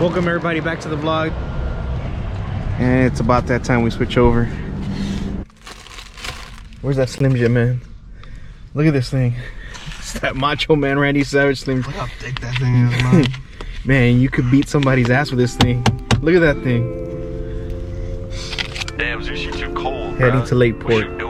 Welcome everybody back to the vlog. And it's about that time we switch over. Where's that Slim Jim, man? Look at this thing. It's that Macho Man Randy Savage Slim. Look how thick that thing is, man. Man, you could beat somebody's ass with this thing. Look at that thing. Damn, Zeus, you too cold, Heading to Lakeport.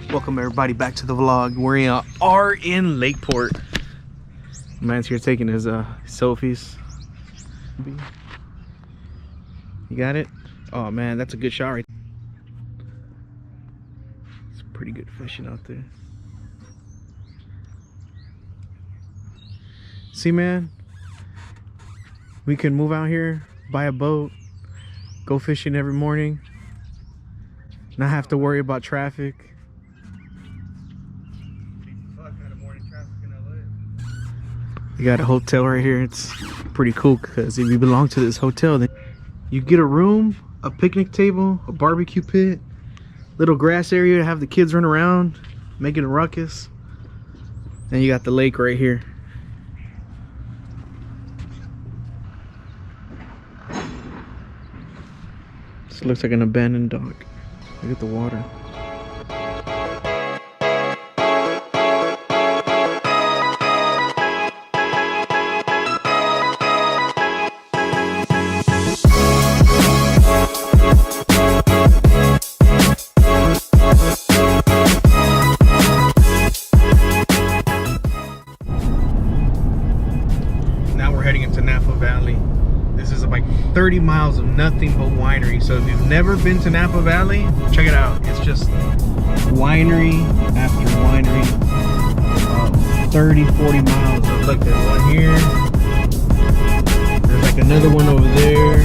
Welcome everybody back to the vlog. We are in Lakeport. Man's here taking his selfies. You got it? Oh man, that's a good shot right there. It's pretty good fishing out there. See, man, we can move out here, buy a boat, go fishing every morning, not have to worry about traffic. You got a hotel right here. It's pretty cool because if you belong to this hotel, then you get a room, a picnic table, a barbecue pit, little grass area to have the kids run around, making a ruckus. And you got the lake right here. This looks like an abandoned dock. Look at the water. Heading into Napa Valley. This is like 30 miles of nothing but winery. So if you've never been to Napa Valley, check it out. It's just winery after winery. 30-40 miles. Look, there's one here. There's like another one over there.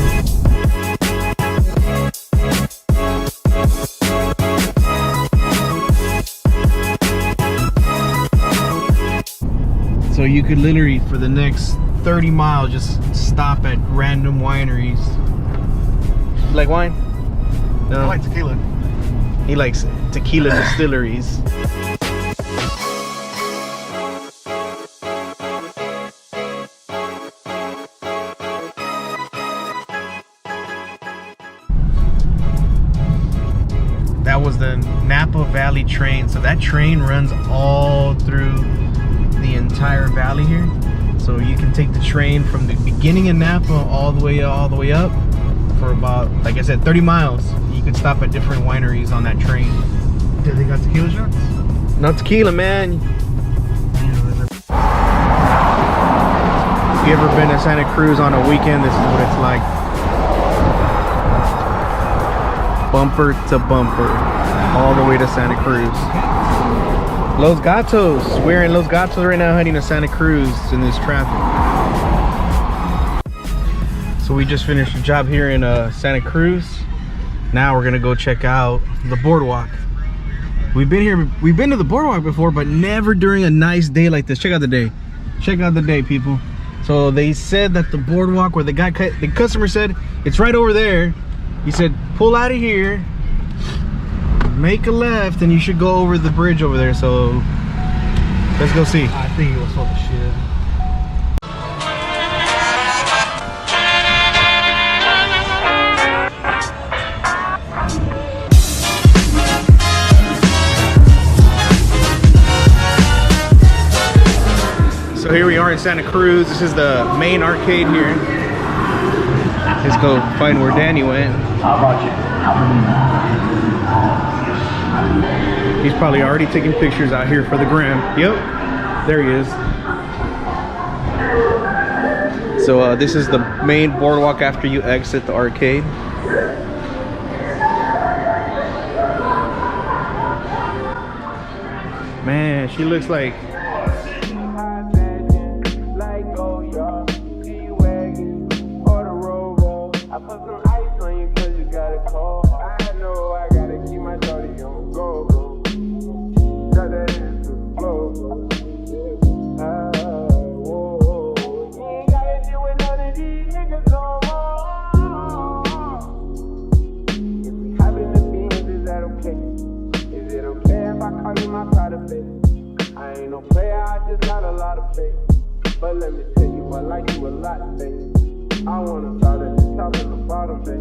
So you could literally, for the next 30 miles, just stop at random wineries. You like wine? No. I like tequila. He likes tequila distilleries. That was the Napa Valley train. So that train runs all through the entire valley here. So you can take the train from the beginning of Napa all the way up for about, like I said, 30 miles. You can stop at different wineries on that train. Do they got tequila shots? Not tequila, man. If you ever been to Santa Cruz on a weekend, this is what it's like. Bumper to bumper, all the way to Santa Cruz. Los Gatos. We're in Los Gatos right now, heading to Santa Cruz in this traffic. So we just finished a job here in Santa Cruz. Now we're gonna go check out the boardwalk. We've been to the boardwalk before, but never during a nice day like this. Check out the day. Check out the day, people. So they said that the boardwalk, where the customer said it's right over there. He said pull out of here, make a left, and you should go over the bridge over there. So let's go see. I think it was full of shit. So here we are in Santa Cruz. This is the main arcade here. Let's go find where Danny went. He's probably already taking pictures out here for the gram. Yep, there he is. So this is the main boardwalk after you exit the arcade. Man, she looks like but let me tell you, I like you a lot, baby. I wanna start at the top and the bottom, baby.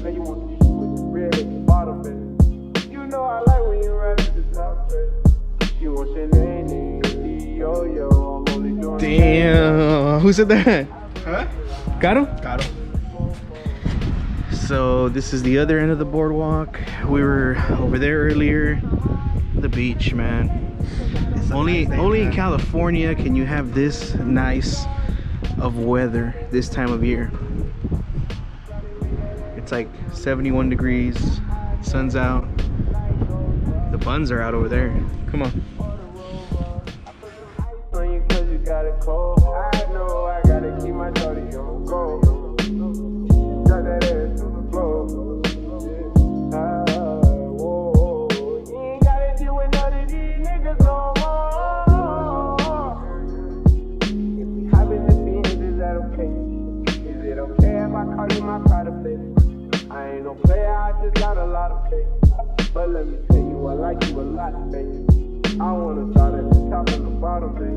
Now you want to shoot with the red at the bottom, baby. You know I like when you ride at the top, baby. You want your name, yo, I'm only doing. damn. Who said that? Huh? Got him? Got him. So this is the other end of the boardwalk. We were over there earlier. The beach, man. Only in California can you have this nice of weather this time of year. It's like 71 degrees, sun's out. The buns are out over there. Come on. But let me tell you, I like you a lot, baby. I wanna start at the top and the bottom, baby.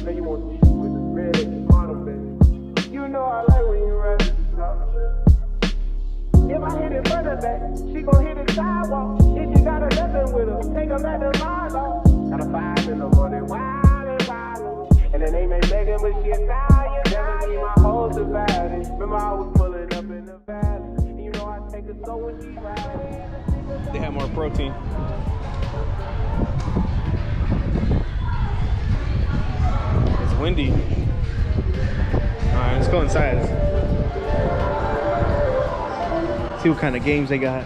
Now you want to shoot with the red at the bottom, baby. You know I like when you ride at the top, baby. If I hit it further back, she gon' hit the sidewalk. If you got a nothing with her, take her back to my law. Got a 5 in the morning, wild and wild. And the name ain't Megan, but she Italian. Never see my whole divided. Remember I was pulling up in the valley. And you know I take her so when she riding. They have more protein. It's windy. Alright, let's go inside. See what kind of games they got.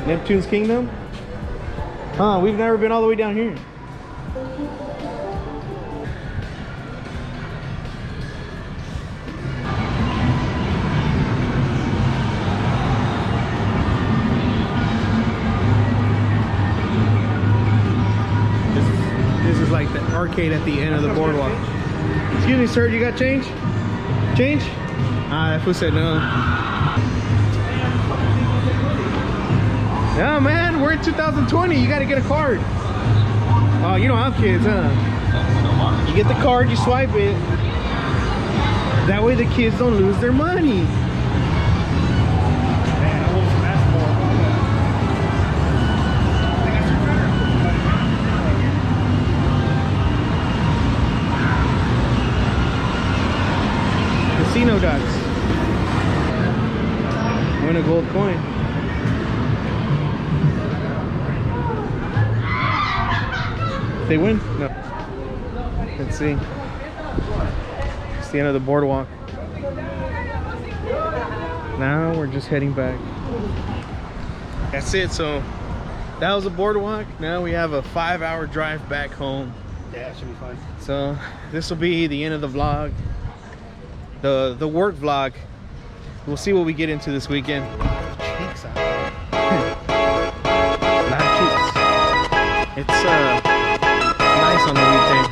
Neptune's Kingdom? Huh, we've never been all the way down here. This is like the arcade at the end of the boardwalk. Excuse me, sir, you got change? Change? Ah, that fool said no. Yeah, man, we're in 2020. You gotta get a card. Oh, you don't have kids, huh? You get the card, you swipe it. That way the kids don't lose their money. Man, I want some basketball. Casino dots. Win a gold coin. They win? No. Let's see. It's the end of the boardwalk. Now we're just heading back. That's it. So that was the boardwalk. Now we have a 5-hour drive back home. Yeah, it should be fun. So this will be the end of the vlog. The work vlog. We'll see what we get into this weekend. Cheeks out. Not cheeks. It's nice on the weekday.